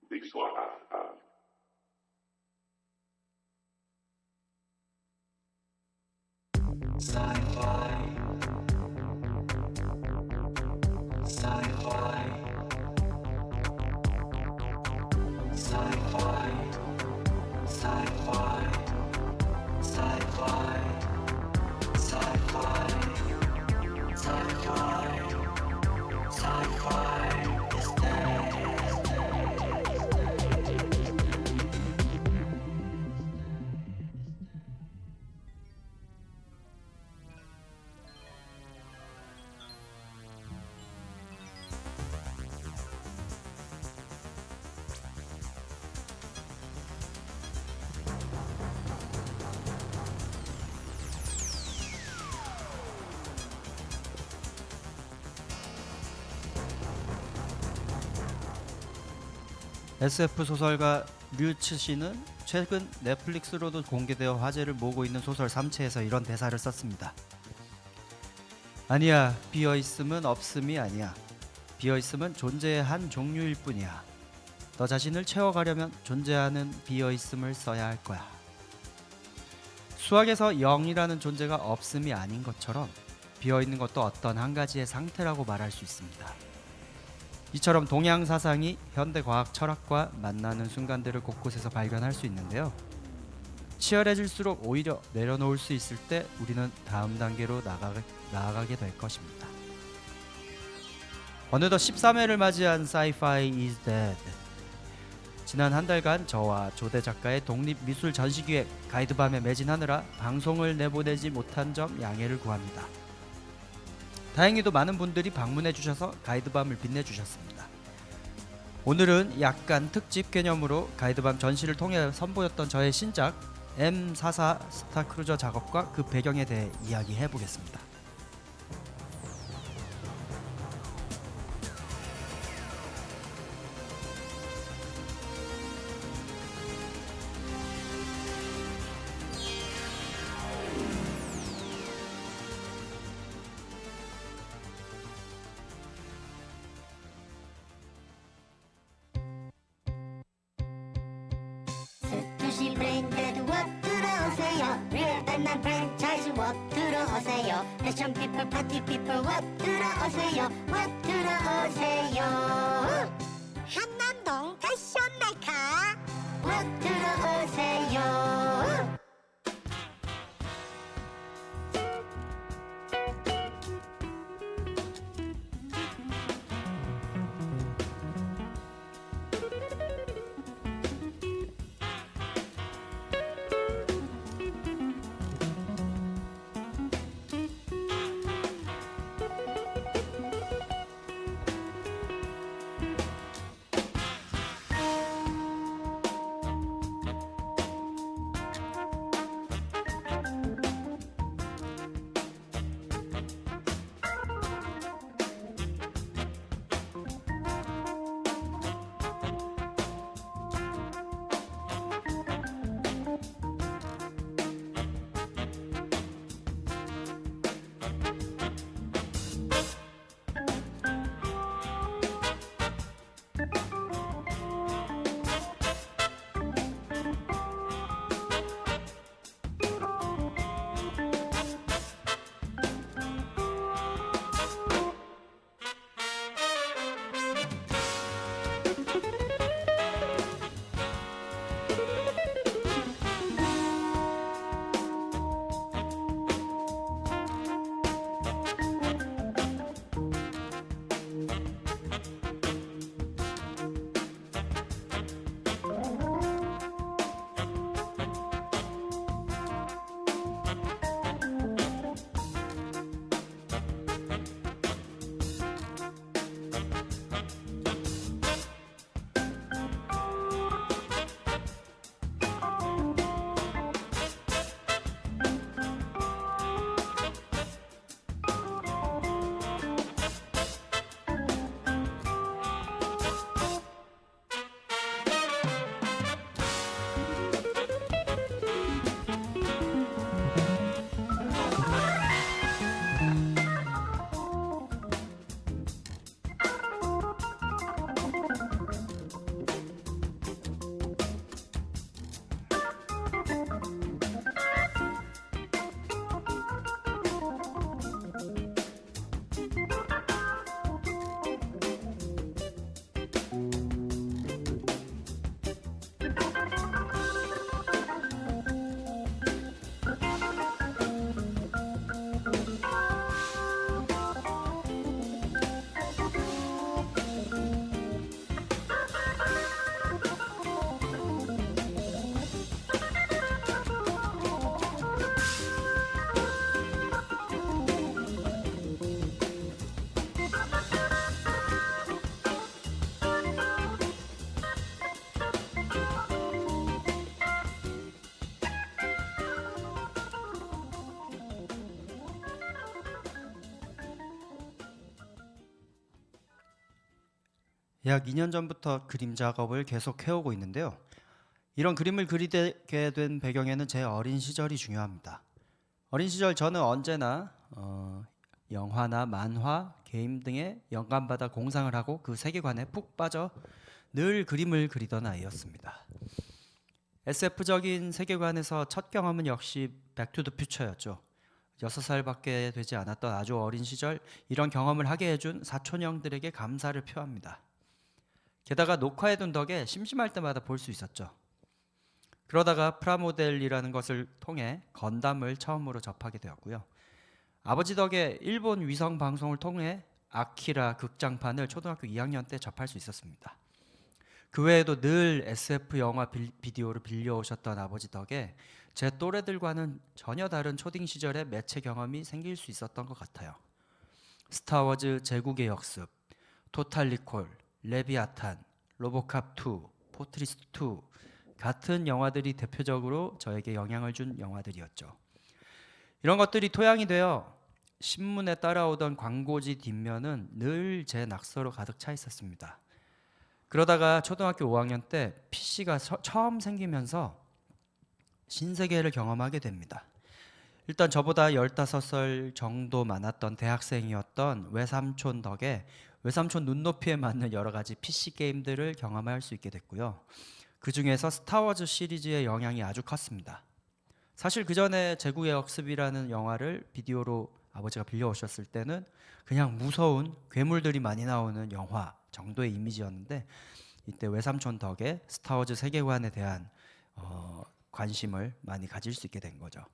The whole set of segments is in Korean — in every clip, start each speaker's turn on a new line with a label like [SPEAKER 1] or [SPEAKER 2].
[SPEAKER 1] visual.
[SPEAKER 2] SF 소설가 류츠 씨는 최근 넷플릭스로도 공개되어 화제를 모으고 있는 소설 3채에서 이런 대사를 썼습니다. 아니야, 비어있음은 없음이 아니야. 비어있음은 존재의 한 종류일 뿐이야. 너 자신을 채워가려면 존재하는 비어있음을 써야 할 거야. 수학에서 0이라는 존재가 없음이 아닌 것처럼 비어있는 것도 어떤 한 가지의 상태라고 말할 수 있습니다. 이처럼 동양 사상이 현대 과학 철학과 만나는 순간들을 곳곳에서 발견할 수 있는데요. 치열해질수록 오히려 내려놓을 수 있을 때 우리는 다음 단계로 나아가게 될 것입니다. 어느덧 13회를 맞이한 Sci-Fi is Dead. 지난 한 달간 저와 조대 작가의 독립미술 전시기획 가이드밤에 매진하느라 방송을 내보내지 못한 점 양해를 구합니다. 다행히도 많은 분들이 방문해 주셔서 가이드밤을 빛내주셨습니다. 오늘은 약간 특집 개념으로 가이드밤 전시를 통해 선보였던 저의 신작 M44 스타크루저 작업과 그 배경에 대해 이야기해 보겠습니다.
[SPEAKER 3] 스투시 브랜드드 웍 들어오세요. 릴단난 프랜차이즈 웍 들어오세요. 패션 피플 파티 피플 웍 들어오세요. 웍 들어오세요. 한남동 패션 메카 웍 들어오세요.
[SPEAKER 2] 약 2년 전부터 그림 작업을 계속 해오고 있는데요. 이런 그림을 그리게 된 배경에는 제 어린 시절이 중요합니다. 어린 시절 저는 언제나 영화나 만화, 게임 등에 영감받아 공상을 하고 그 세계관에 푹 빠져 늘 그림을 그리던 아이였습니다. SF적인 세계관에서 첫 경험은 역시 백투더퓨처였죠. 6살밖에 되지 않았던 아주 어린 시절 이런 경험을 하게 해준 사촌형들에게 감사를 표합니다. 게다가 녹화해둔 덕에 심심할 때마다 볼 수 있었죠. 그러다가 프라모델이라는 것을 통해 건담을 처음으로 접하게 되었고요. 아버지 덕에 일본 위성 방송을 통해 아키라 극장판을 초등학교 2학년 때 접할 수 있었습니다. 그 외에도 늘 SF 영화 비디오를 빌려오셨던 아버지 덕에 제 또래들과는 전혀 다른 초딩 시절의 매체 경험이 생길 수 있었던 것 같아요. 스타워즈 제국의 역습, 토탈 리콜, 레비아탄, 로보캅 2, 포트리스 2 같은 영화들이 대표적으로 저에게 영향을 준 영화들이었죠. 이런 것들이 토양이 되어 신문에 따라오던 광고지 뒷면은 늘 제 낙서로 가득 차 있었습니다. 그러다가 초등학교 5학년 때 PC가 처음 생기면서 신세계를 경험하게 됩니다. 일단 저보다 15살 정도 많았던 대학생이었던 외삼촌 덕에 외삼촌 눈높이에 맞는 여러 가지 PC 게임들을 경험할 수 있게 됐고요. 그 중에서 스타워즈 시리즈의 영향이 아주 컸습니다. 사실 그 전에 제국의 역습이라는 영화를 비디오로 아버지가 빌려오셨을 때는 그냥 무서운 괴물들이 많이 나오는 영화 정도의 이미지였는데 이때 외삼촌 덕에 스타워즈 세계관에 대한 관심을 많이 가질 수 있게 된 거죠.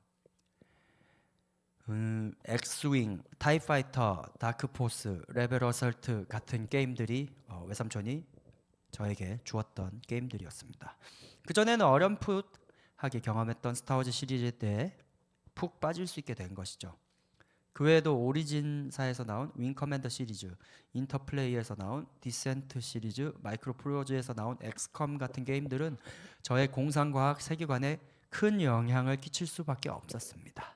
[SPEAKER 2] 엑스윙, 타이파이터, 다크포스, 레벨 어설트 같은 게임들이 외삼촌이 저에게 주었던 게임들이었습니다. 그전에는 어렴풋하게 경험했던 스타워즈 시리즈에 대해 푹 빠질 수 있게 된 것이죠. 그 외에도 오리진사에서 나온 윙 커맨더 시리즈, 인터플레이에서 나온 디센트 시리즈, 마이크로 프로즈에서 나온 엑스컴 같은 게임들은 저의 공상과학 세계관에 큰 영향을 끼칠 수밖에 없었습니다.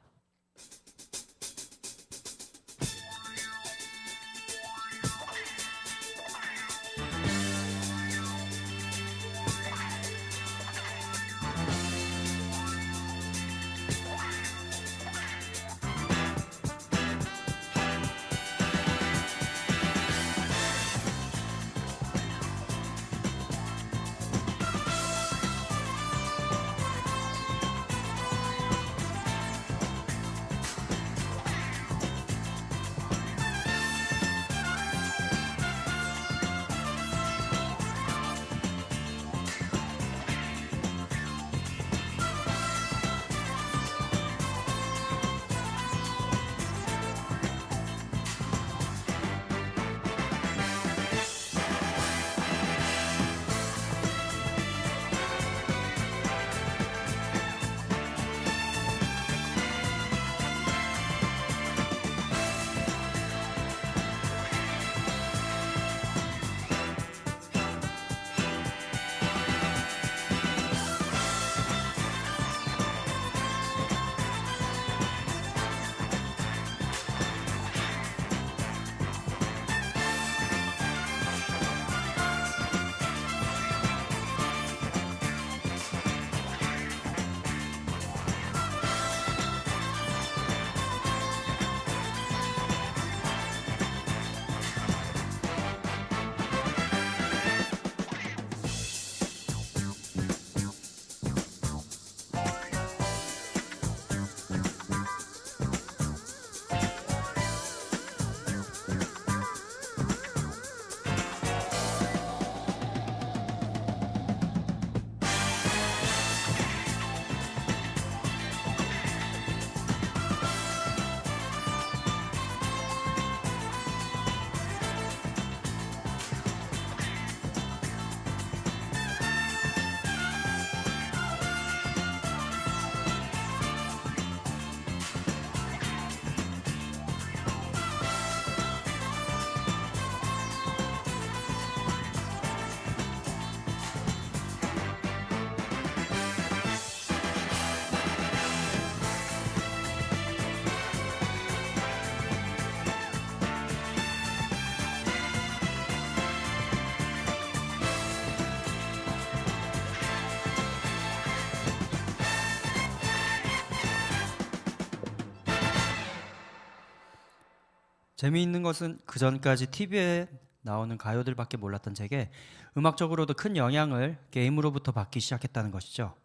[SPEAKER 2] 재미있는 것은 그 전까지 TV에 나오는 가요들밖에 몰랐던 제게 음악적으로도 큰 영향을 게임으로부터 받기 시작했다는 것이죠.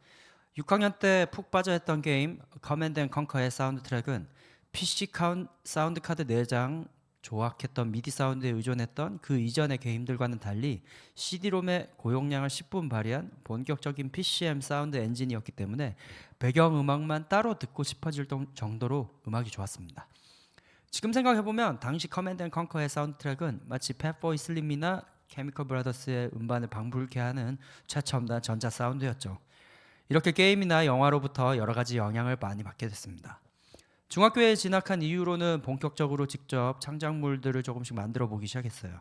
[SPEAKER 2] 6학년 때 푹 빠져했던 게임 커맨드 앤 컨커의 사운드 트랙은 PC 사운드 카드 4장 조악했던 미디 사운드에 의존했던 그 이전의 게임들과는 달리 CD롬의 고용량을 10분 발휘한 본격적인 PCM 사운드 엔진이었기 때문에 배경음악만 따로 듣고 싶어질 정도로 음악이 좋았습니다. 지금 생각해보면 당시 커맨드 앤 컨커의 사운드 트랙은 마치 팻보이 슬림이나 케미컬 브라더스의 음반을 방불케 하는 최첨단 전자 사운드였죠. 이렇게 게임이나 영화로부터 여러 가지 영향을 많이 받게 됐습니다. 중학교에 진학한 이후로는 본격적으로 직접 창작물들을 조금씩 만들어 보기 시작했어요.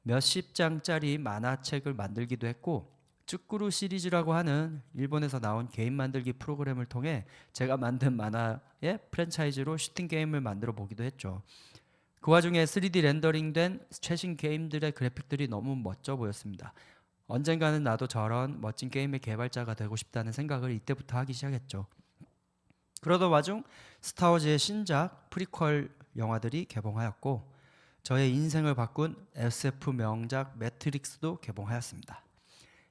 [SPEAKER 2] 몇십 장짜리 만화책을 만들기도 했고 쭈꾸루 시리즈라고 하는 일본에서 나온 게임 만들기 프로그램을 통해 제가 만든 만화의 프랜차이즈로 슈팅 게임을 만들어 보기도 했죠. 그 와중에 3D 렌더링된 최신 게임들의 그래픽들이 너무 멋져 보였습니다. 언젠가는 나도 저런 멋진 게임의 개발자가 되고 싶다는 생각을 이때부터 하기 시작했죠. 그러던 와중 스타워즈의 신작 프리퀄 영화들이 개봉하였고 저의 인생을 바꾼 SF 명작 매트릭스도 개봉하였습니다.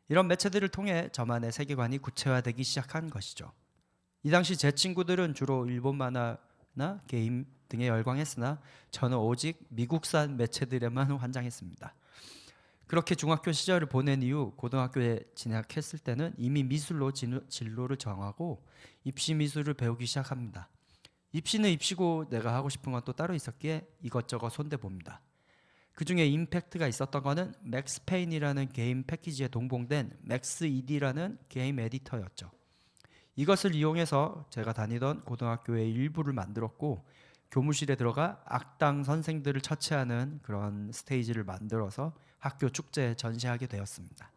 [SPEAKER 2] 이런 매체들을 통해 저만의 세계관이 구체화되기 시작한 것이죠. 이 당시 제 친구들은 주로 일본 만화나 게임 등에 열광했으나 저는 오직 미국산 매체들에만 환장했습니다. 그렇게 중학교 시절을 보낸 이후 고등학교에 진학했을 때는 이미 미술로 진로를 정하고 입시 미술을 배우기 시작합니다. 입시는 입시고 내가 하고 싶은 건 또 따로 있었기에 이것저것 손대봅니다. 그 중에 임팩트가 있었던 거는 맥스 페인이라는 게임 패키지에 동봉된 맥스 ED라는 게임 에디터였죠. 이것을 이용해서 제가 다니던 고등학교의 일부를 만들었고 교무실에 들어가 악당 선생들을 처치하는 그런 스테이지를 만들어서 학교 축제에 전시하게 되었습니다.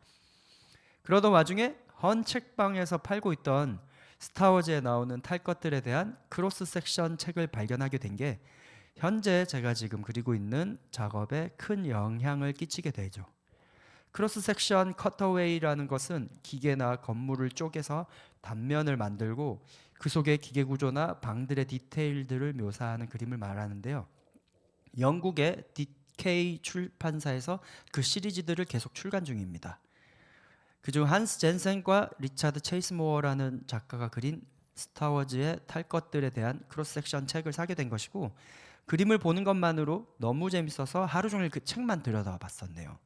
[SPEAKER 2] 그러던 와중에 헌 책방에서 팔고 있던 스타워즈에 나오는 탈 것들에 대한 크로스 섹션 책을 발견하게 된 게 현재 제가 지금 그리고 있는 작업에 큰 영향을 끼치게 되죠. 크로스 섹션 커터웨이라는 것은 기계나 건물을 쪼개서 단면을 만들고 그 속의 기계 구조나 방들의 디테일들을 묘사하는 그림을 말하는데요. 영국의 DK 출판사에서 그 시리즈들을 계속 출간 중입니다. 그중 한스 젠센과 리차드 체이스모어라는 작가가 그린 스타워즈의 탈 것들에 대한 크로스 섹션 책을 사게 된 것이고 그림을 보는 것만으로 너무 재밌어서 하루 종일 그 책만 들여다봤었네요.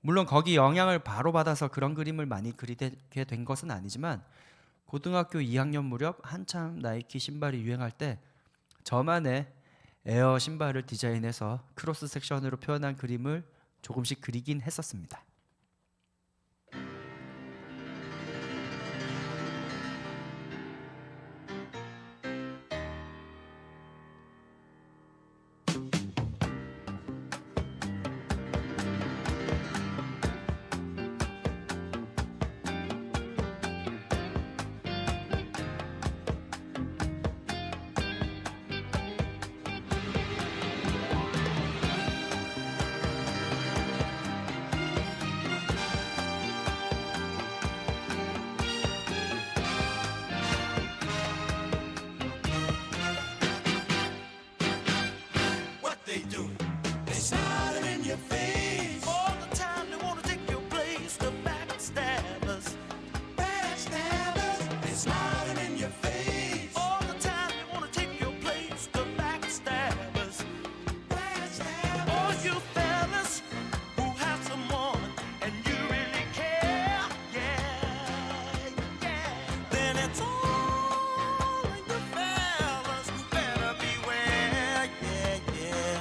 [SPEAKER 2] 물론 거기 영향을 바로 받아서 그런 그림을 많이 그리게 된 것은 아니지만 고등학교 2학년 무렵 한참 나이키 신발이 유행할 때 저만의 에어 신발을 디자인해서 크로스 섹션으로 표현한 그림을 조금씩 그리긴 했었습니다.
[SPEAKER 1] They do. They smile in your face all the time. They wanna take your place. The backstabbers, backstabbers. They smiling in your face all the time. They wanna take your place. The backstabbers, backstabbers. All you fellas who have someone and you really care, yeah, yeah. Then it's all in you fellas who better beware, yeah, yeah.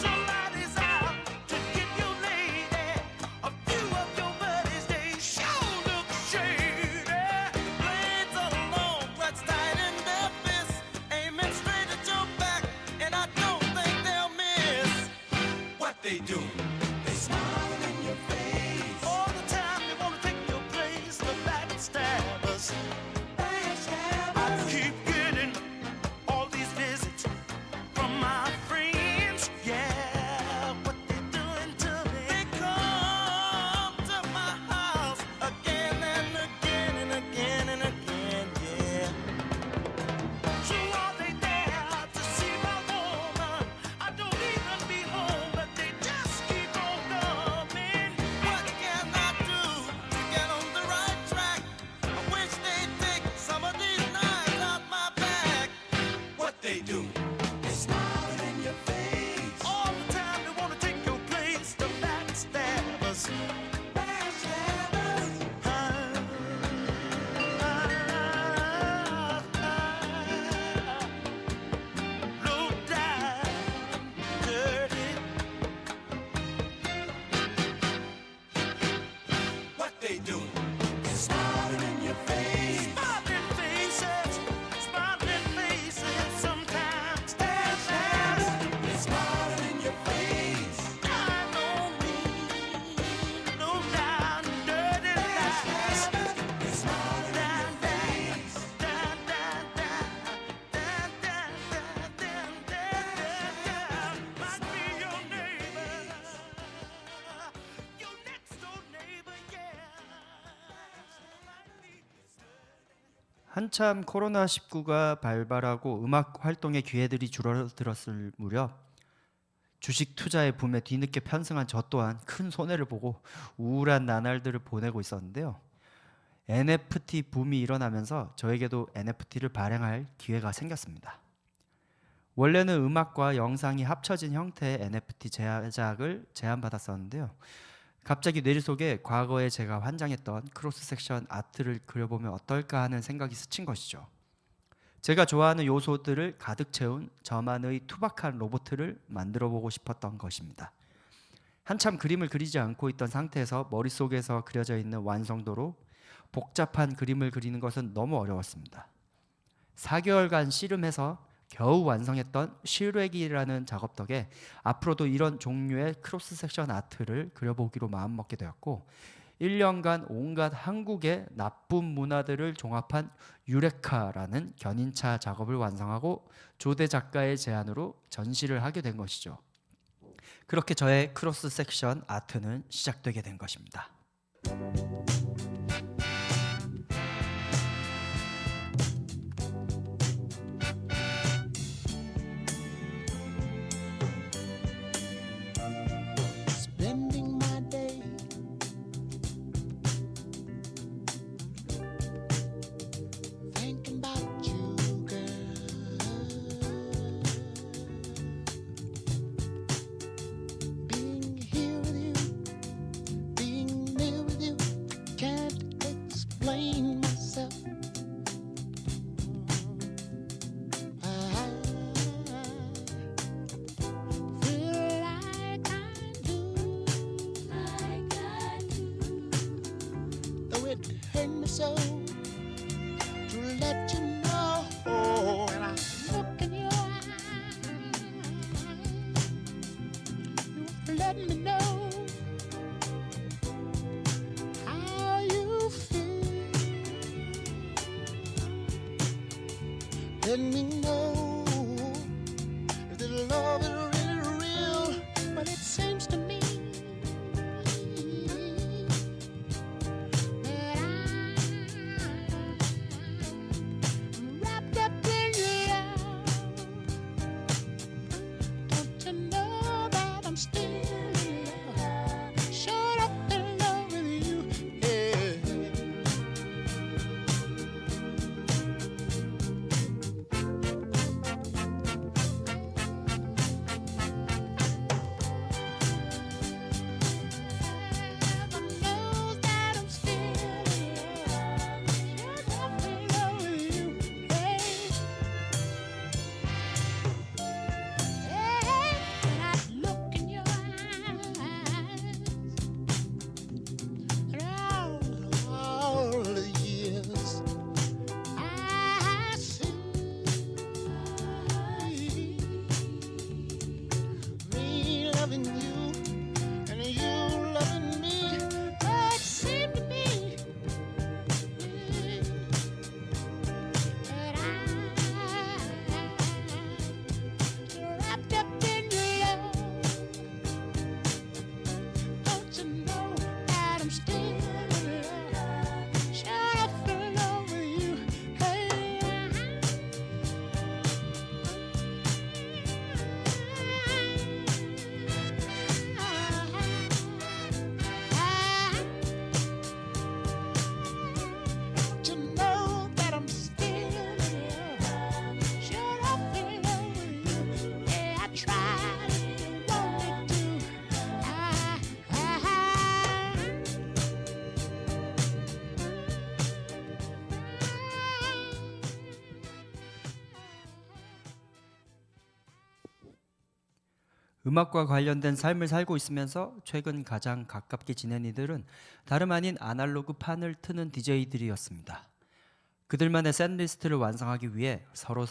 [SPEAKER 1] Somebody's out to get your lady. A few of your buddies, they sure look shady. Blades are long, clutched tight in their fists, aiming straight at your back, and I don't think they'll miss. What they do? They smile in your face all the time. They wanna take your place. The backstabbers, backstabbers. I keep getting all these visits from my friends, yeah. What they doing to me? They come to my house again and again and again and again, yeah. So are they there to
[SPEAKER 2] 한참 코로나19가 발발하고 음악 활동의 기회들이 줄어들었을 무렵 주식 투자의 붐에 뒤늦게 편승한 저 또한 큰 손해를 보고 우울한 나날들을 보내고 있었는데요. NFT 붐이 일어나면서 저에게도 NFT를 발행할 기회가 생겼습니다. 원래는 음악과 영상이 합쳐진 형태의 NFT 제작을 제안받았었는데요. 갑자기 뇌리 속에 과거에 제가 환장했던 크로스 섹션 아트를 그려보면 어떨까 하는 생각이 스친 것이죠. 제가 좋아하는 요소들을 가득 채운 저만의 투박한 로봇을 만들어 보고 싶었던 것입니다. 한참 그림을 그리지 않고 있던 상태에서 머릿속에서 그려져 있는 완성도로 복잡한 그림을 그리는 것은 너무 어려웠습니다. 4개월간 씨름해서 겨우 완성했던 실외기라는 작업 덕에 앞으로도 이런 종류의 크로스 섹션 아트를 그려보기로 마음먹게 되었고 1년간 온갖 한국의 나쁜 문화들을 종합한 유레카라는 견인차 작업을 완성하고 조대 작가의 제안으로 전시를 하게 된 것이죠. 그렇게 저의 크로스 섹션 아트는 시작되게 된 것입니다.
[SPEAKER 1] Spending my day thinking about you, girl. Being here with you, being near with you, can't explain myself. I feel like I do. Though it hurt me so to let you know when I look in your eyes, you let me know how you feel. Let me know if this love is really real, but it seems to me that I'm wrapped up in your love. Don't you know that I'm still in love? Shut up in love with you, yeah. Heaven knows that I'm still in love. Shut up in love with you, yeah. When I look in your eyes, and all the years I see me loving you and you loving me. Oh, it seemed to me that I'm wrapped up in your love. Don't you know that I'm still in love? Shut up in love with you, hey. Don't you know that I'm still in love? Shut up in love with you, yeah. I tried, wanted to.
[SPEAKER 2] 음악과 관련된 삶을 살고 있으면서 최근 가장 가깝게 지낸 이들은 다름 아닌 아날로그 판을 트는 DJ들이었습니다. 그들만의 셋리스트를 완성하기 위해 서로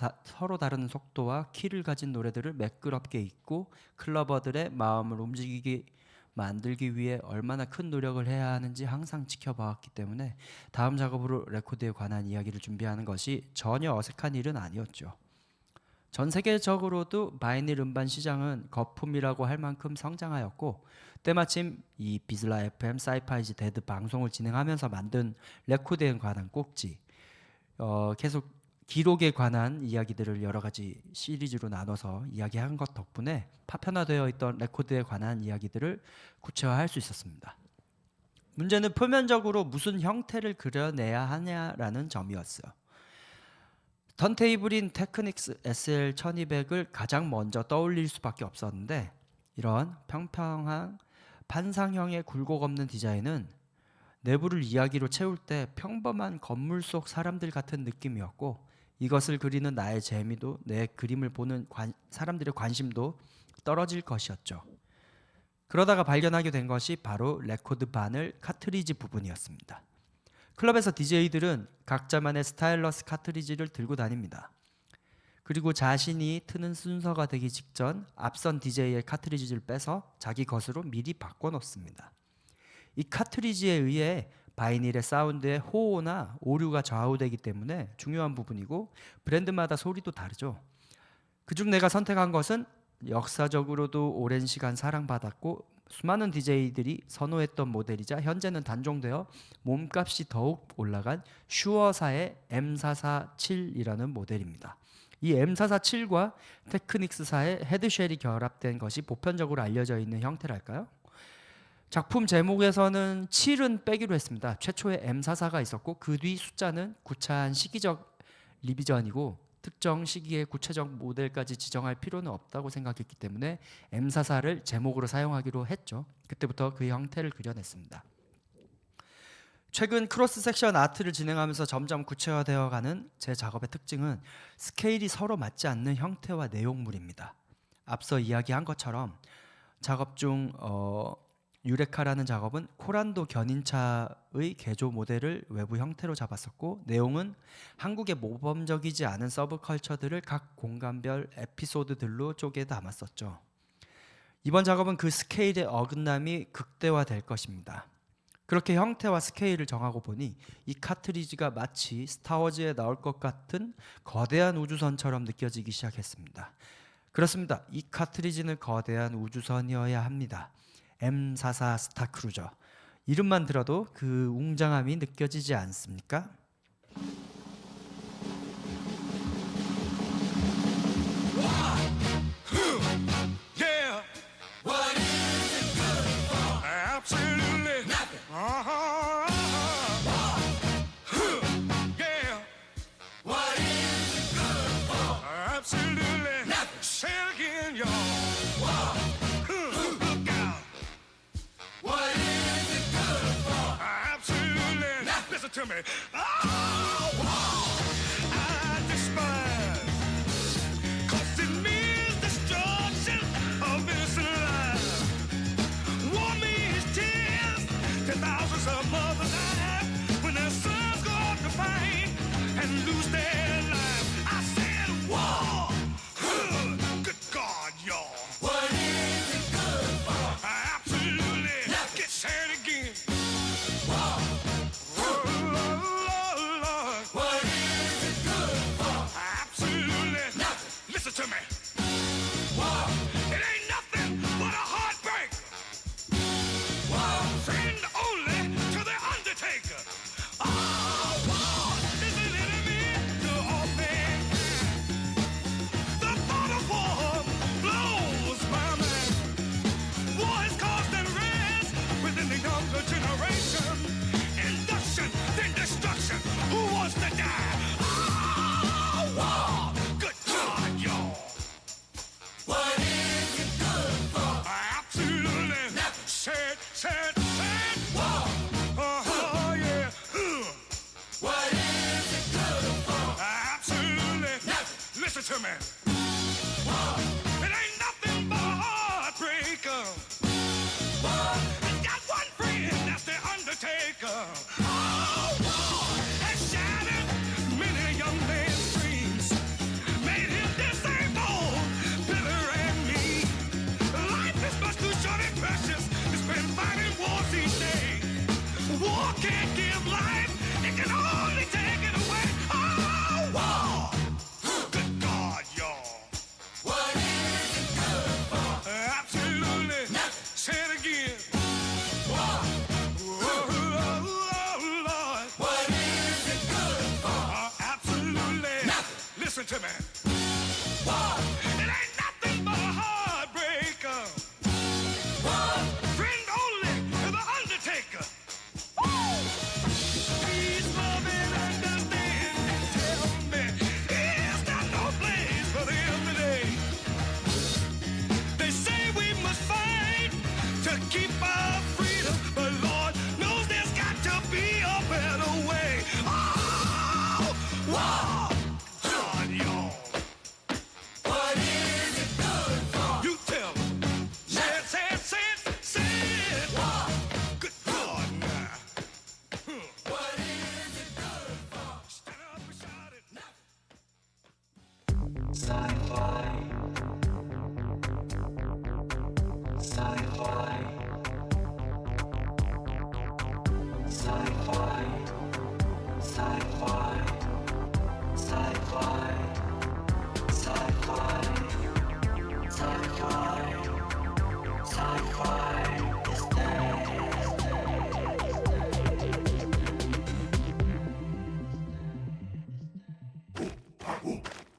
[SPEAKER 2] 다른 속도와 키를 가진 노래들을 매끄럽게 잇고 클러버들의 마음을 만들기 위해 얼마나 큰 노력을 해야 하는지 항상 지켜봐왔기 때문에 다음 작업으로 레코드에 관한 이야기를 준비하는 것이 전혀 어색한 일은 아니었죠. 전 세계적으로도 바이닐 음반 시장은 거품이라고 할 만큼 성장하였고 때마침 이 비슬라 FM 사이파이즈 데드 방송을 진행하면서 만든 레코드에 관한 꼭지 계속 기록에 관한 이야기들을 여러 가지 시리즈로 나눠서 이야기한 것 덕분에 파편화되어 있던 레코드에 관한 이야기들을 구체화할 수 있었습니다. 문제는 표면적으로 무슨 형태를 그려내야 하냐라는 점이었어요. 턴테이블인 테크닉스 SL1200을 가장 먼저 떠올릴 수밖에 없었는데 이런 평평한 판상형의 굴곡 없는 디자인은 내부를 이야기로 채울 때 평범한 건물 속 사람들 같은 느낌이었고 이것을 그리는 나의 재미도 내 그림을 보는 사람들의 관심도 떨어질 것이었죠. 그러다가 발견하게 된 것이 바로 레코드 바늘 카트리지 부분이었습니다. 클럽에서 DJ들은 각자만의 스타일러스 카트리지를 들고 다닙니다. 그리고 자신이 트는 순서가 되기 직전 앞선 DJ의 카트리지를 빼서 자기 것으로 미리 바꿔놓습니다. 이 카트리지에 의해 바이닐의 사운드의 호호나 오류가 좌우되기 때문에 중요한 부분이고 브랜드마다 소리도 다르죠. 그중 내가 선택한 것은 역사적으로도 오랜 시간 사랑받았고 수많은 DJ들이 선호했던 모델이자 현재는 단종되어 몸값이 더욱 올라간 슈어사의 M447이라는 모델입니다. 이 M447과 테크닉스사의 헤드쉘이 결합된 것이 보편적으로 알려져 있는 형태랄까요? 작품 제목에서는 7은 빼기로 했습니다. 최초에 M44가 있었고 그 뒤 숫자는 구차한 시기적 리비전이고 특정 시기에 구체적 모델까지 지정할 필요는 없다고 생각했기 때문에 M44를 제목으로 사용하기로 했죠. 그때부터 그 형태를 그려냈습니다. 최근 크로스 섹션 아트를 진행하면서 점점 구체화되어가는 제 작업의 특징은 스케일이 서로 맞지 않는 형태와 내용물입니다. 앞서 이야기한 것처럼 작업 중 유레카라는 작업은 코란도 견인차의 개조 모델을 외부 형태로 잡았었고 내용은 한국의 모범적이지 않은 서브컬처들을 각 공간별 에피소드들로 쪼개 담았었죠. 이번 작업은 그 스케일의 어긋남이 극대화될 것입니다. 그렇게 형태와 스케일을 정하고 보니 이 카트리지가 마치 스타워즈에 나올 것 같은 거대한 우주선처럼 느껴지기 시작했습니다. 그렇습니다. 이 카트리지는 거대한 우주선이어야 합니다. M44 스타크루저. 이름만 들어도 그 웅장함이 느껴지지 않습니까?
[SPEAKER 1] Yeah. What is it good for? Absolutely nothing. Yeah. What is it good for? Absolutely nothing. Say it again, y'all. Look out. What is it good for? Absolutely nothing. Listen to me. I despise. 'Cause it means destruction of innocent lives. War means tears to thousands of mothers die when their sons go off to fight and lose their lives. I said war. Good God, y'all. What is it good for? Absolutely. Get sad again. War. Lord. What is it good for? Absolutely nothing. Listen to me. War. It ain't nothing but a heartbreak. War. Friend only to the undertaker. War is an enemy to all mankind. The thought of war blows my mind. War has caused unrest within the younger generation. Induction, then destruction. Who wants to die? War. Good God, y'all.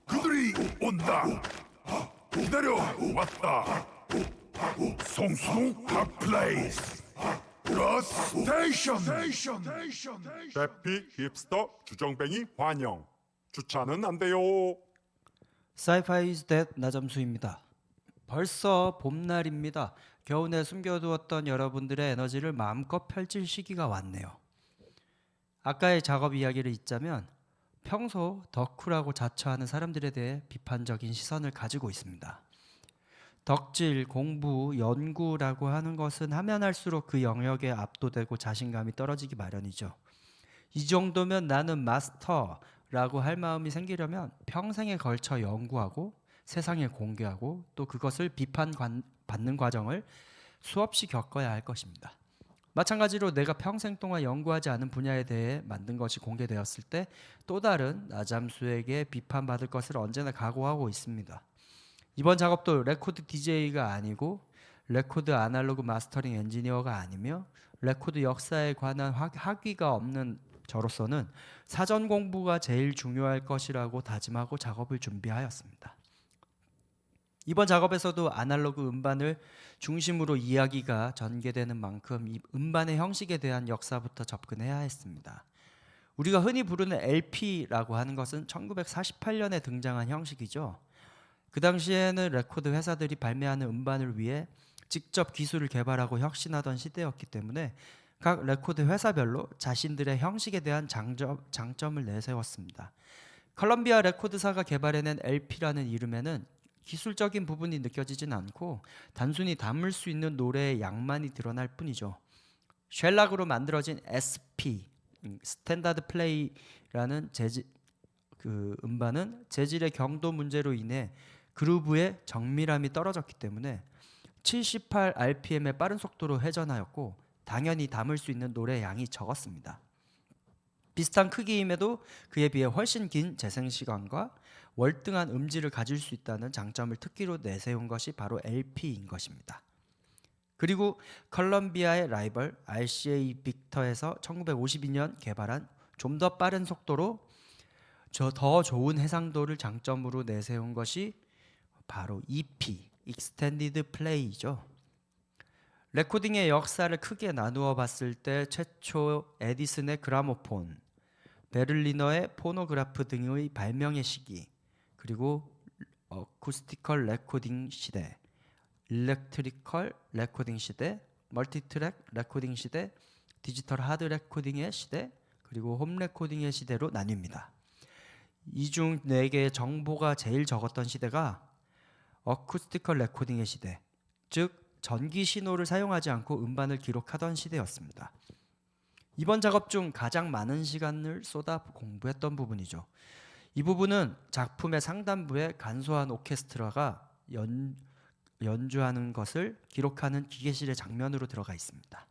[SPEAKER 4] 그들이 온다. 기다려 왔다. 송수동 핫플레이스 러스 스테이션.
[SPEAKER 5] 대피 힙스터 주정뱅이 환영. 주차는 안 돼요.
[SPEAKER 2] Sci-Fi is Dead 나점수입니다. 벌써 봄날입니다. 겨우내 숨겨두었던 여러분들의 에너지를 마음껏 펼칠 시기가 왔네요. 아까의 작업 이야기를 잇자면 평소 덕후라고 자처하는 사람들에 대해 비판적인 시선을 가지고 있습니다. 덕질, 공부, 연구라고 하는 것은 하면 할수록 그 영역에 압도되고 자신감이 떨어지기 마련이죠. 이 정도면 나는 마스터라고 할 마음이 생기려면 평생에 걸쳐 연구하고 세상에 공개하고 또 그것을 비판받는 과정을 수없이 겪어야 할 것입니다. 마찬가지로 내가 평생 동안 연구하지 않은 분야에 대해 만든 것이 공개되었을 때 또 다른 나잠수에게 비판받을 것을 언제나 각오하고 있습니다. 이번 작업도 레코드 DJ가 아니고 레코드 아날로그 마스터링 엔지니어가 아니며 레코드 역사에 관한 학위가 없는 저로서는 사전 공부가 제일 중요할 것이라고 다짐하고 작업을 준비하였습니다. 이번 작업에서도 아날로그 음반을 중심으로 이야기가 전개되는 만큼 이 음반의 형식에 대한 역사부터 접근해야 했습니다. 우리가 흔히 부르는 LP라고 하는 것은 1948년에 등장한 형식이죠. 그 당시에는 레코드 회사들이 발매하는 음반을 위해 직접 기술을 개발하고 혁신하던 시대였기 때문에 각 레코드 회사별로 자신들의 형식에 대한 장점을 내세웠습니다. 컬럼비아 레코드사가 개발해낸 LP라는 이름에는 기술적인 부분이 느껴지진 않고 단순히 담을 수 있는 노래의 양만이 드러날 뿐이죠. 쉘락으로 만들어진 SP, 스탠다드 플레이라는 음반은 재질의 경도 문제로 인해 그루브의 정밀함이 떨어졌기 때문에 78 RPM의 빠른 속도로 회전하였고 당연히 담을 수 있는 노래 양이 적었습니다. 비슷한 크기임에도 그에 비해 훨씬 긴 재생시간과 월등한 음질을 가질 수 있다는 장점을 특기로 내세운 것이 바로 LP인 것입니다. 그리고 컬럼비아의 라이벌 RCA 빅터에서 1952년 개발한 좀 더 빠른 속도로 더 좋은 해상도를 장점으로 내세운 것이 바로 EP, Extended Play이죠. 레코딩의 역사를 크게 나누어 봤을 때 최초 에디슨의 그라모폰, 베를리너의 포노그라프 등의 발명의 시기, 그리고 어쿠스티컬 레코딩 시대, 일렉트리컬 레코딩 시대, 멀티트랙 레코딩 시대, 디지털 하드 레코딩의 시대, 그리고 홈 레코딩의 시대로 나뉩니다. 이 중 4개의 정보가 제일 적었던 시대가 어쿠스티컬 레코딩의 시대, 즉 전기 신호를 사용하지 않고 음반을 기록하던 시대였습니다. 이번 작업 중 가장 많은 시간을 쏟아 공부했던 부분이죠. 이 부분은 작품의 상단부에 간소한 오케스트라가 연주하는 것을 기록하는 기계실의 장면으로 들어가 있습니다.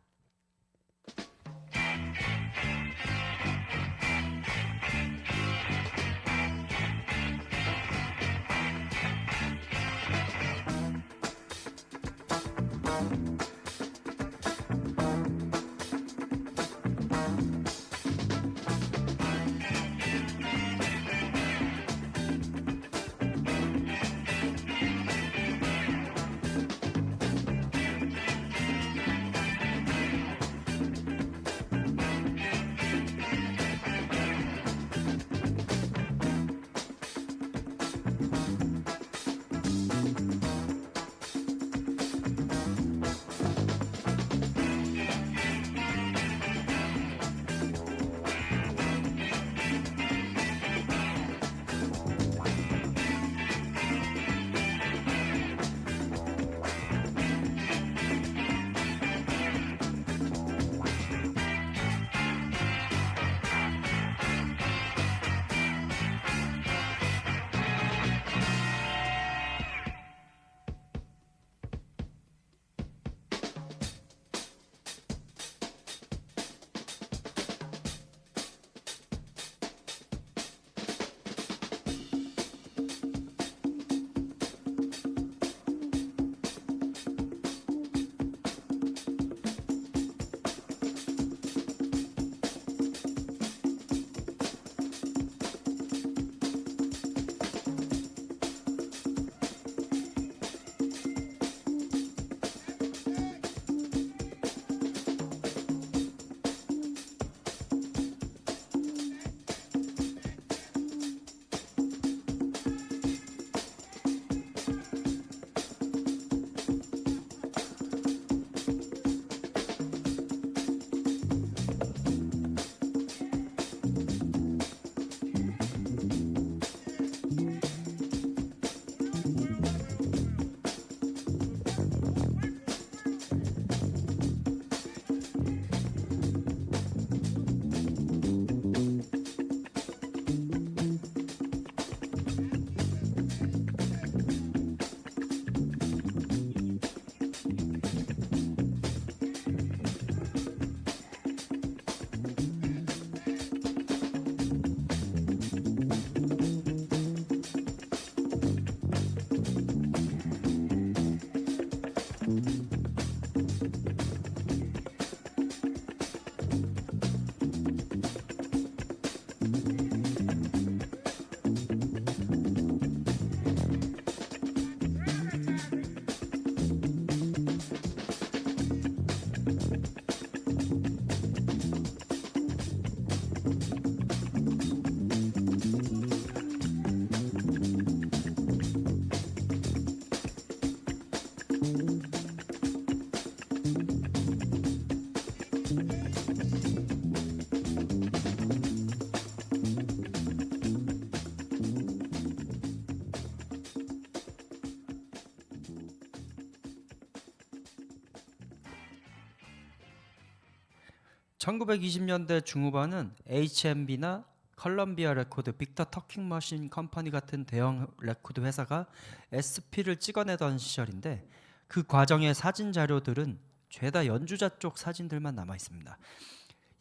[SPEAKER 2] (1920년대) 중후반은 HMB나 컬럼비아 레코드, 빅터 터킹 머신 컴퍼니 같은 대형 레코드 회사가 SP를 찍어내던 시절인데, 그 과정의 사진 자료들은 죄다 연주자 쪽 사진들만 남아 있습니다.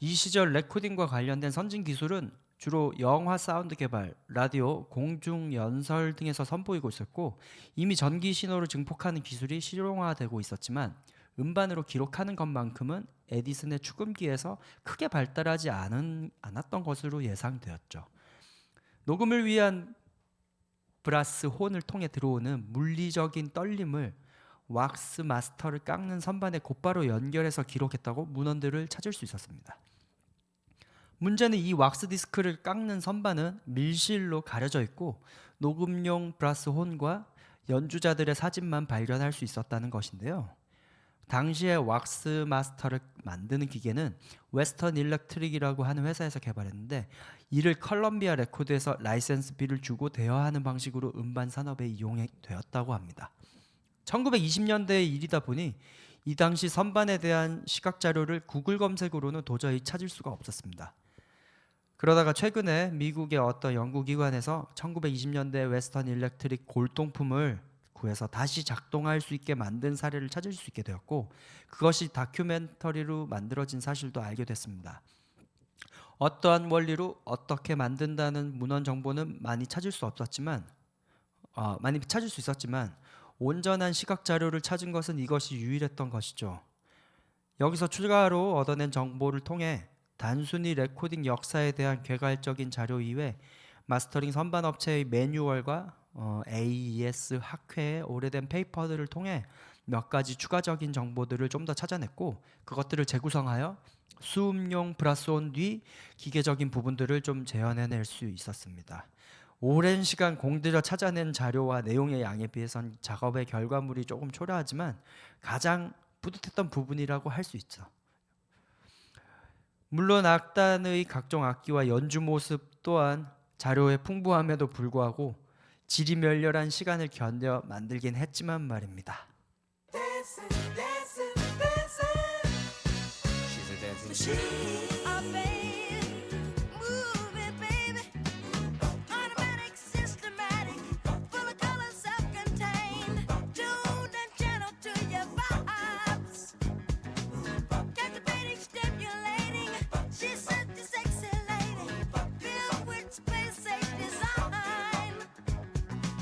[SPEAKER 2] 이 시절 레코딩과 관련된 선진 기술은 주로 영화 사운드 개발, 라디오, 공중 연설 등에서 선보이고 있었고, 이미 전기 신호를 증폭하는 기술이 실용화되고 있었지만 음반으로 기록하는 것만큼은 에디슨의 축음기에서 크게 발달하지 않았던 것으로 예상되었죠. 녹음을 위한 브라스 혼을 통해 들어오는 물리적인 떨림을 왁스 마스터를 깎는 선반에 곧바로 연결해서 기록했다고 문헌들을 찾을 수 있었습니다. 문제는 이 왁스 디스크를 깎는 선반은 밀실로 가려져 있고 녹음용 브라스 혼과 연주자들의 사진만 발견할 수 있었다는 것인데요. 당시에 왁스 마스터를 만드는 기계는 웨스턴 일렉트릭이라고 하는 회사에서 개발했는데, 이를 컬럼비아 레코드에서 라이센스비를 주고 대여하는 방식으로 음반 산업에 이용되었다고 합니다. 1920년대의 일이다 보니 이 당시 선반에 대한 시각 자료를 구글 검색으로는 도저히 찾을 수가 없었습니다. 그러다가 최근에 미국의 어떤 연구기관에서 1920년대 웨스턴 일렉트릭 골동품을 구해서 다시 작동할 수 있게 만든 사례를 찾을 수 있게 되었고, 그것이 다큐멘터리로 만들어진 사실도 알게 됐습니다. 어떠한 원리로 어떻게 만든다는 문헌 정보는 많이 찾을 수 있었지만 온전한 시각 자료를 찾은 것은 이것이 유일했던 것이죠. 여기서 추가로 얻어낸 정보를 통해 단순히 레코딩 역사에 대한 개괄적인 자료 이외 마스터링 선반 업체의 매뉴얼과 AES 학회의 오래된 페이퍼들을 통해 몇 가지 추가적인 정보들을 좀 더 찾아냈고, 그것들을 재구성하여 수음용 브라스온 뒤 기계적인 부분들을 좀 재현해낼 수 있었습니다. 오랜 시간 공들여 찾아낸 자료와 내용의 양에 비해선 작업의 결과물이 조금 초라하지만 가장 뿌듯했던 부분이라고 할 수 있죠. 물론 악단의 각종 악기와 연주 모습 또한 자료의 풍부함에도 불구하고 지리멸렬한 시간을 견뎌 만들긴 했지만 말입니다.
[SPEAKER 1] Dancing, dancing, dancing. She's a dancing machine. Oh, baby, move it, baby. Automatic, systematic, full of color, self-contained. Tuned and gentle to your vibes. Captivating, stimulating. She's such a sexy lady, filled with space age design.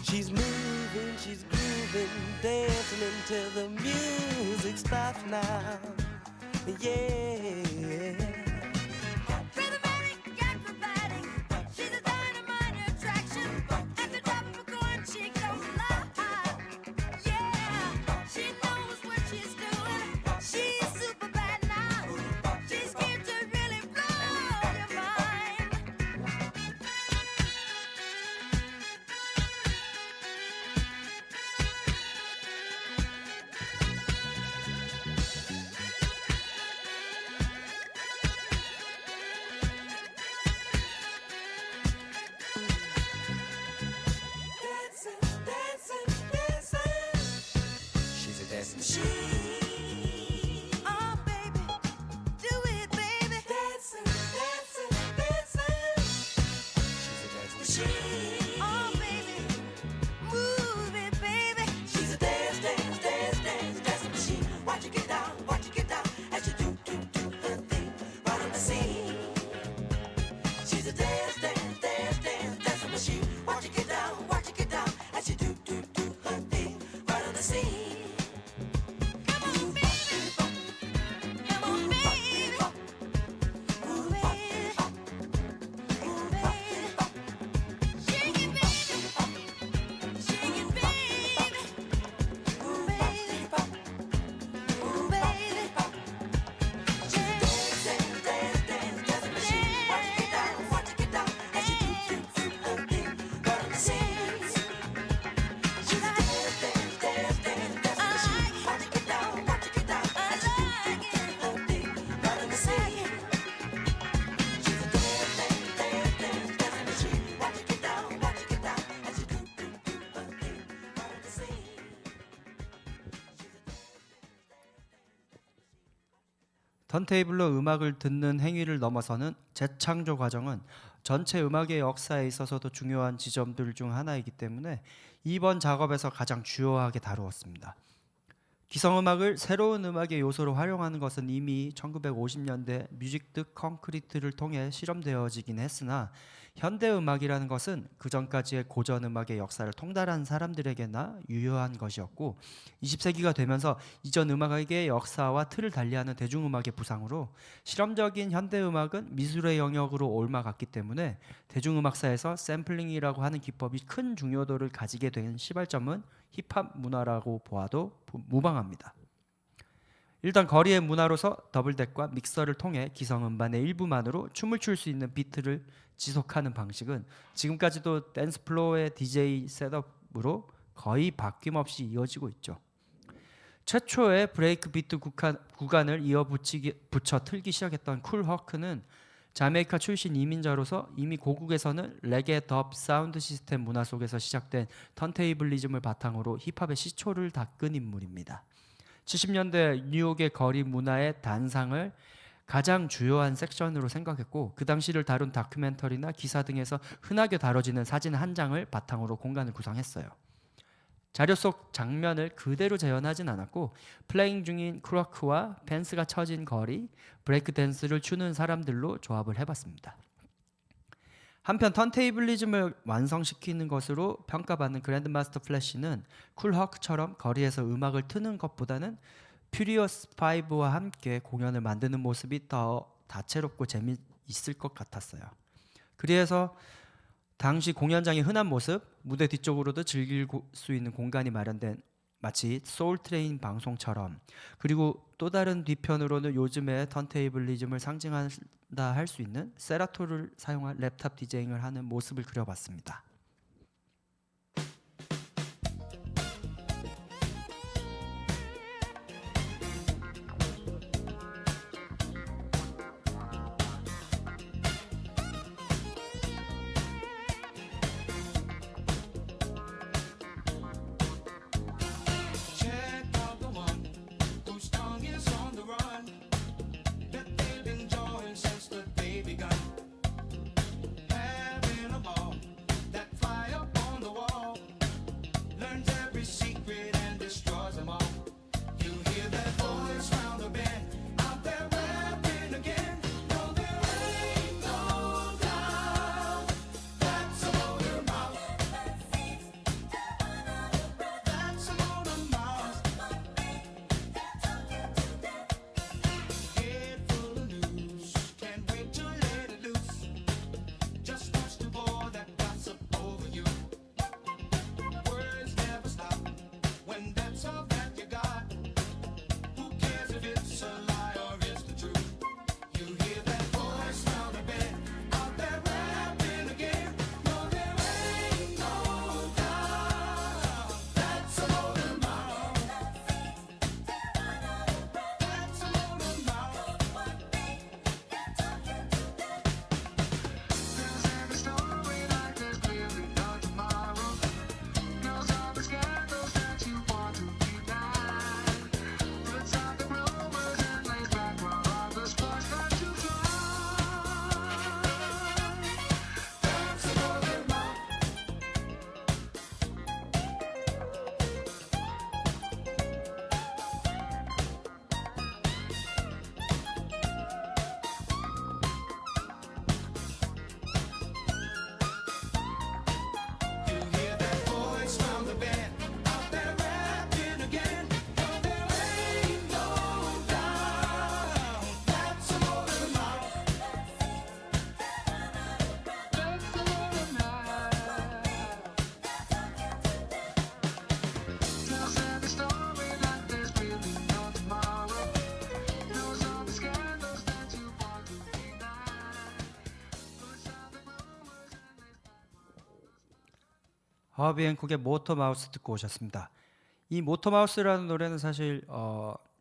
[SPEAKER 6] She's moving, she's grooving, dancing until the music stops now. Yeah.
[SPEAKER 1] Rhythmatic, acrobatic, she's a dynamite attraction. At the top of her coin, she goes live. Yeah, she knows what she's doing. She's super bad now. She's here to really blow your mind. Dancing, dancing, dancing.
[SPEAKER 6] She's a dancing
[SPEAKER 1] She, oh baby, do it, baby. Dancing, dancing, dancing. She, oh baby, move it, baby. She's a dance, dance, dance, dance, dancing machine. Watch her get down as you do her thing right on the scene. She's a dance, dance, dance, dance, dancing machine. Watch her get down as you do her thing right on the scene. Come on.
[SPEAKER 2] 턴테이블로 음악을 듣는 행위를 넘어서는 재창조 과정은 전체 음악의 역사에 있어서도 중요한 지점들 중 하나이기 때문에 이번 작업에서 가장 주요하게 다루었습니다. 기성음악을 새로운 음악의 요소로 활용하는 것은 이미 1950년대 뮤직 드 콘크리트를 통해 실험되어지긴 했으나 현대음악이라는 것은 그전까지의 고전음악의 역사를 통달한 사람들에게나 유효한 것이었고 20세기가 되면서 이전 음악의 역사와 틀을 달리하는 대중음악의 부상으로 실험적인 현대음악은 미술의 영역으로 옮아갔기 때문에 대중음악사에서 샘플링이라고 하는 기법이 큰 중요도를 가지게 된 시발점은 힙합 문화라고 보아도 무방합니다. 일단 거리의 문화로서 더블덱과 믹서를 통해 기성음반의 일부만으로 춤을 출 수 있는 비트를 지속하는 방식은 지금까지도 댄스 플로어의 DJ 셋업으로 거의 바뀜없이 이어지고 있죠. 최초의 브레이크 비트 구간을 붙여 틀기 시작했던 쿨 허크는 자메이카 출신 이민자로서 이미 고국에서는 레게 덥 사운드 시스템 문화 속에서 시작된 턴테이블리즘을 바탕으로 힙합의 시초를 닦은 인물입니다. 70년대 뉴욕의 거리 문화의 단상을 가장 주요한 섹션으로 생각했고 그 당시를 다룬 다큐멘터리나 기사 등에서 흔하게 다뤄지는 사진 한 장을 바탕으로 공간을 구성했어요. 자료 속 장면을 그대로 재현하진 않았고 플레잉 중인 크로크와 펜스가 쳐진 거리, 브레이크 댄스를 추는 사람들로 조합을 해봤습니다. 한편 턴테이블리즘을 완성시키는 것으로 평가받는 그랜드마스터 플래시는 쿨 허크처럼 거리에서 음악을 트는 것보다는 퓨리어스 5와 함께 공연을 만드는 모습이 더 다채롭고 재미있을 것 같았어요. 그래서 당시 공연장의 흔한 모습, 무대 뒤쪽으로도 즐길 수 있는 공간이 마련된 마치 소울트레인 방송처럼, 그리고 또 다른 뒤편으로는 요즘의 턴테이블리즘을 상징한다 할 수 있는 세라토를 사용한 랩탑 디제잉을 하는 모습을 그려봤습니다.
[SPEAKER 1] Check out the one whose tongue is on the run, that they've been enjoying since the day begun. Having a ball, that fly up on the wall, learns every secret and destroys them all. You hear that voice round the bend, out there rapping again. No, there ain't no doubt, that's a motor mouth. That's a motor mouth. Head full of news, can't wait to let it loose. Just wants to pour that gossip over you. Words never stop when that's all that you got. Who cares if it's a lie or it's the truth? You hear that voice round the bend, out there rapping again. No, there ain't no doubt. That's a motor mouth. That's a motor mouth. Tells every story like there's really no tomorrow. Knows all the scandals that you want to deny. Puts out the rumors and lays back while others force them to fly. That's a motor mouth. You hear that voice round the bend, out there rapping again. No, there ain't no doubt. That's a motor mouth. That's a motor mouth. Tells every story like there's really no tomorrow. Knows all the scandals that you want to deny. Puts out the rumors and
[SPEAKER 2] 하비 앤콕의 모터마우스 듣고 오셨습니다. 이 모터마우스라는 노래는 사실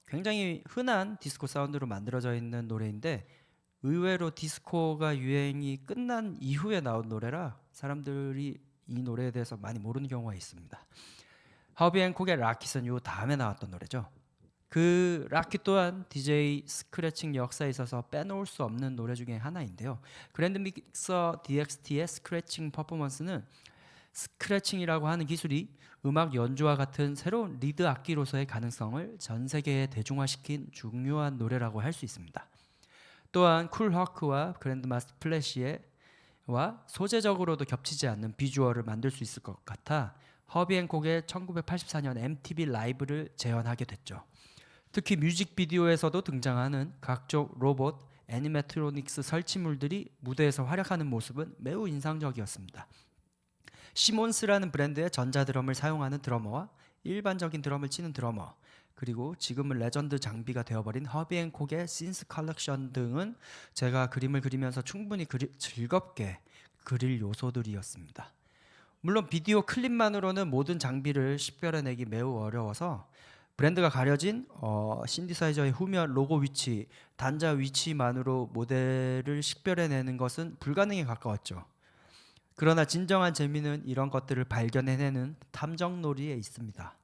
[SPEAKER 2] 굉장히 흔한 디스코 사운드로 만들어져 있는 노래인데 의외로 디스코가 유행이 끝난 이후에 나온 노래라 사람들이 이 노래에 대해서 많이 모르는 경우가 있습니다. 하비 앤콕의 락킷은 요 다음에 나왔던 노래죠. 그 락키 또한 DJ 스크래칭 역사에 있어서 빼놓을 수 없는 노래 중에 하나인데요. 그랜드 믹서 DXT의 스크래칭 퍼포먼스는 스크래칭이라고 하는 기술이 음악 연주와 같은 새로운 리드 악기로서의 가능성을 전 세계에 대중화시킨 중요한 노래라고 할 수 있습니다. 또한 쿨 허크와 그랜드마스터 플래시와 소재적으로도 겹치지 않는 비주얼을 만들 수 있을 것 같아 허비 앤 콕의 1984년 MTV 라이브를 재현하게 됐죠. 특히 뮤직비디오에서도 등장하는 각종 로봇, 애니메트로닉스 설치물들이 무대에서 활약하는 모습은 매우 인상적이었습니다. 시몬스라는 브랜드의 전자드럼을 사용하는 드러머와 일반적인 드럼을 치는 드러머, 그리고 지금은 레전드 장비가 되어버린 허비 앤 콕의 신스 컬렉션 등은 제가 그림을 그리면서 충분히 즐겁게 그릴 요소들이었습니다. 물론 비디오 클립만으로는 모든 장비를 식별해내기 매우 어려워서 브랜드가 가려진 신디사이저의 후면 로고 위치, 단자 위치만으로 모델을 식별해내는 것은 불가능에 가까웠죠. 그러나 진정한 재미는 이런 것들을 발견해내는 탐정놀이에 있습니다.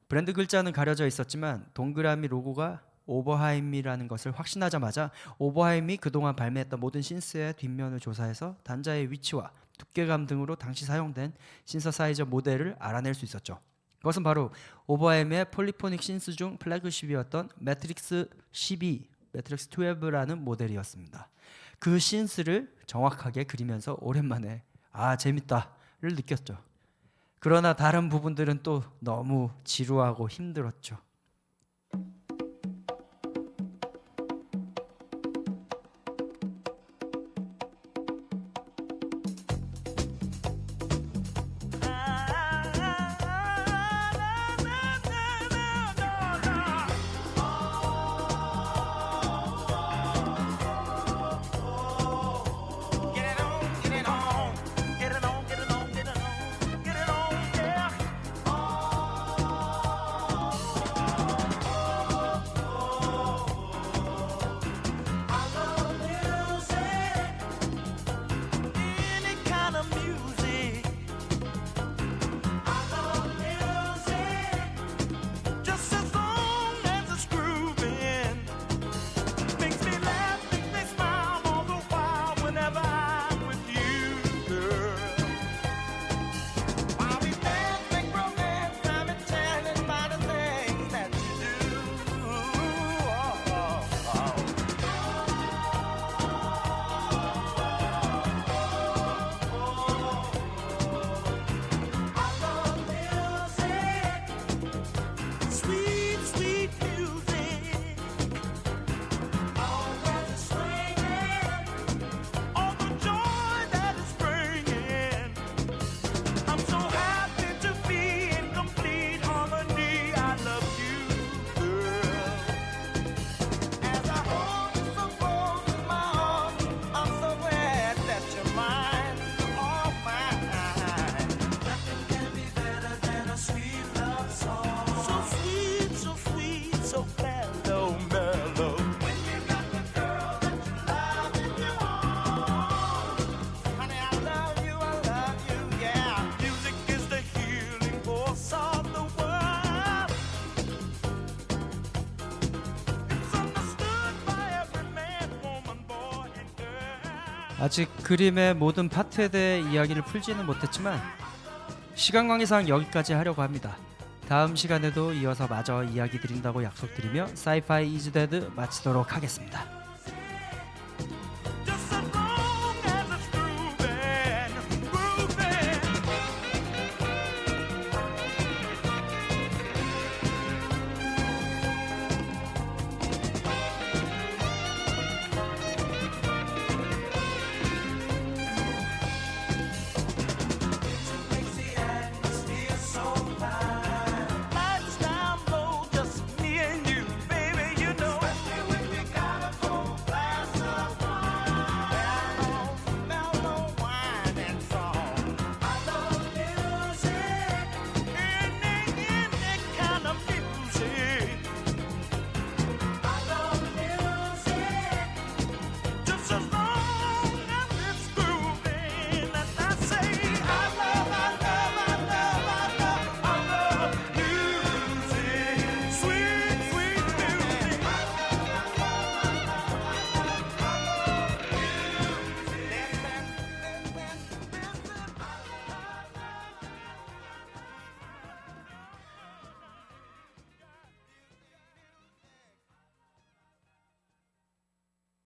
[SPEAKER 2] 브랜드 글자는 가려져 있었지만 동그라미 로고가 오버하임이라는 것을 확신하자마자 오버하임이 그동안 발매했던 모든 신스의 뒷면을 조사해서 단자의 위치와 두께감 등으로 당시 사용된 신서사이저 모델을 알아낼 수 있었죠. 그것은 바로 오버하임의 폴리포닉 신스 중 플래그십이었던 매트릭스 12, 매트릭스 12라는 모델이었습니다. 그 신스를 정확하게 그리면서 오랜만에 재밌다를 느꼈죠. 그러나 다른 부분들은 또 너무 지루하고 힘들었죠.
[SPEAKER 1] Any kind of music. I love music. Just as long as it's grooving. Makes me laugh, makes me smile all the while whenever I'm with you, girl. While we dance, make romance, I'm enchanted by the things that you do. I love music, sweet, sweet music. Always swinging, all the joy that it's bringing. I'm so happy to be in complete harmony. I love you, girl. As I hold you so close in my arms, I'm so glad that you're mine, all mine. Nothing can be better than a sweet love song. So sweet, so mellow, mellow. When you got the girl that you love in your arms. Honey, I love you, yeah. Music is the healing force of the world. It's understood by every man, woman, boy, and girl.
[SPEAKER 2] 아직 그림의 모든 파트에 대해 이야기를 풀지는 못했지만 시간 관계상 여기까지 하려고 합니다. 다음 시간에도 이어서 마저 이야기 드린다고 약속드리며 사이파이 이즈 데드 마치도록 하겠습니다.